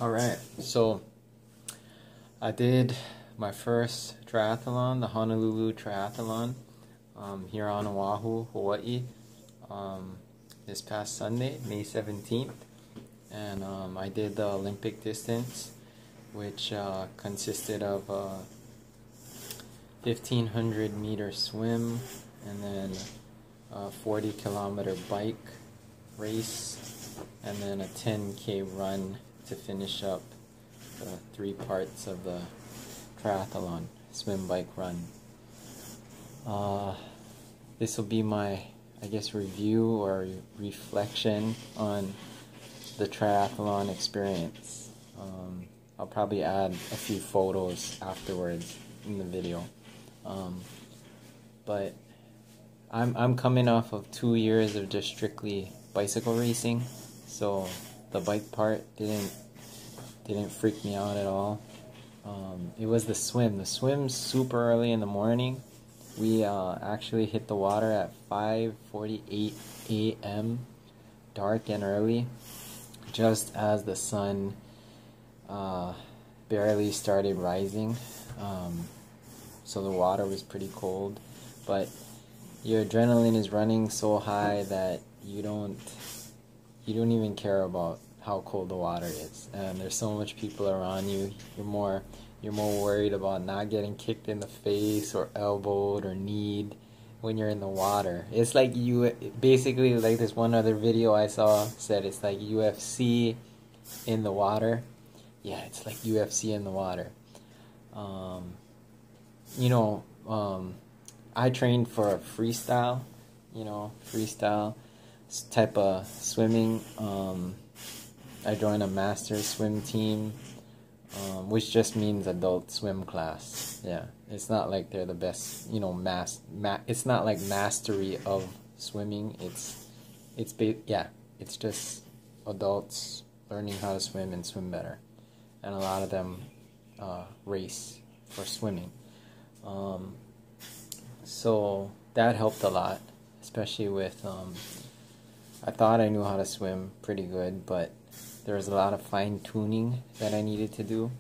Alright, so I did my first triathlon, the Honolulu Triathlon, here on Oahu, Hawaii, this past Sunday, May 17th. And I did the Olympic distance, which consisted of a 1,500 meter swim and then a 40-kilometer bike race, and then a 10K run to finish up the 3 parts of the triathlon: swim, bike, run. This will be my, I guess, review or reflection on the triathlon experience. I'll probably add a few photos afterwards in the video. But I'm coming off of 2 years of just strictly bicycle racing, so the bike part didn't freak me out at all. It was the swim. The swim's super early in the morning. We actually hit the water at 5:48 a.m. dark and early, just as the sun barely started rising. So the water was pretty cold, but your adrenaline is running so high that you don't even care about how cold the water is, and there's so much people around you. You're more worried about not getting kicked in the face or elbowed or kneed when you're in the water. It's like basically, like this one other video I saw said it's like UFC in the water. Yeah, it's like UFC in the water. I trained for a freestyle type of swimming. I joined a master's swim team, which just means adult swim class. Yeah, it's not like they're the best, it's not like mastery of swimming. It's just adults learning how to swim and swim better, and a lot of them race for swimming. So that helped a lot, especially with I thought I knew how to swim pretty good, but there was a lot of fine-tuning that I needed to do,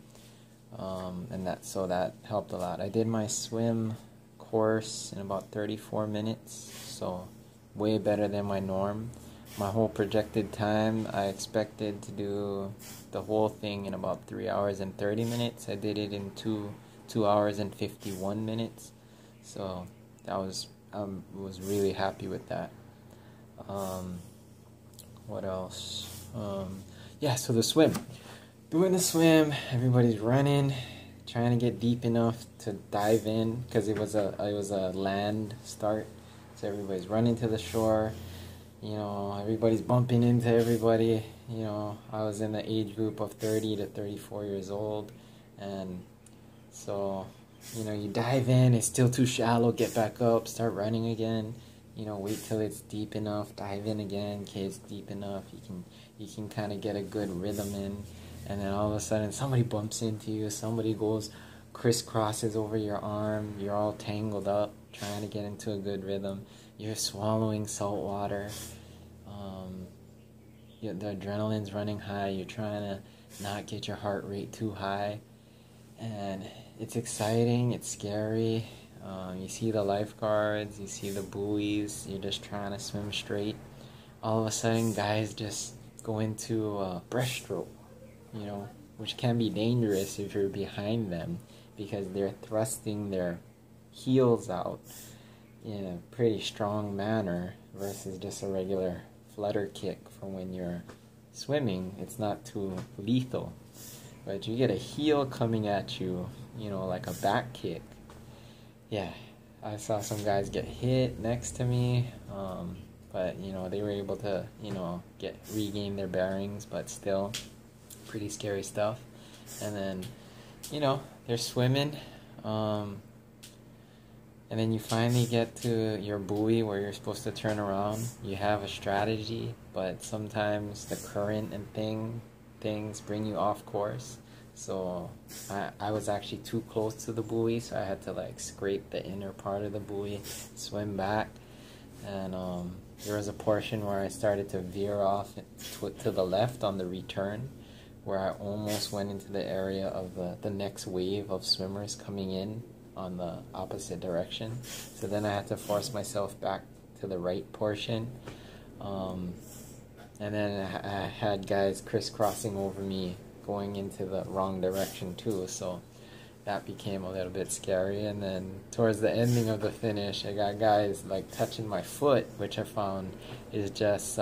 and that helped a lot. I did my swim course in about 34 minutes, so way better than my norm. My whole projected time, I expected to do the whole thing in about 3 hours and 30 minutes. I did it in 2 hours and 51 minutes, so I was really happy with that. What else? So the swim. Doing the swim, everybody's running, trying to get deep enough to dive in, because it was a land start. So everybody's running to the shore. Everybody's bumping into everybody. I was in the age group of 30 to 34 years old, and so you dive in, it's still too shallow, get back up, start running again. Wait till it's deep enough, dive in again. Okay, it's deep enough, you can kind of get a good rhythm in, and then all of a sudden somebody bumps into you, somebody crisscrosses over your arm, you're all tangled up trying to get into a good rhythm. You're swallowing salt water, the adrenaline's running high, you're trying to not get your heart rate too high, and it's exciting, it's scary. You see the lifeguards, you see the buoys, you're just trying to swim straight. All of a sudden, guys just go into breaststroke, which can be dangerous if you're behind them, because they're thrusting their heels out in a pretty strong manner versus just a regular flutter kick for when you're swimming. It's not too lethal, but you get a heel coming at you, like a back kick. Yeah, I saw some guys get hit next to me, but they were able to regain their bearings, but still pretty scary stuff. And then they're swimming, and then you finally get to your buoy where you're supposed to turn around. You have a strategy, but sometimes the current and things bring you off course. So I was actually too close to the buoy, so I had to scrape the inner part of the buoy, swim back, and there was a portion where I started to veer off to the left on the return, where I almost went into the area of the next wave of swimmers coming in on the opposite direction. So then I had to force myself back to the right portion. And then I had guys crisscrossing over me going into the wrong direction too. So that became a little bit scary. And then towards the ending of the finish, I got guys like touching my foot, which I found is just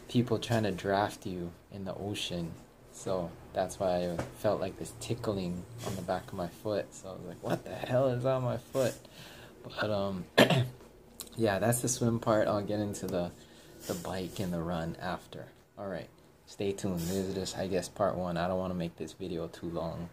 people trying to draft you in the ocean. So that's why I felt like this tickling on the back of my foot. So I was like, what the hell is on my foot? But yeah, that's the swim part. I'll get into the bike and the run after. Alright, stay tuned. This is just, I guess, part one. I don't want to make this video too long.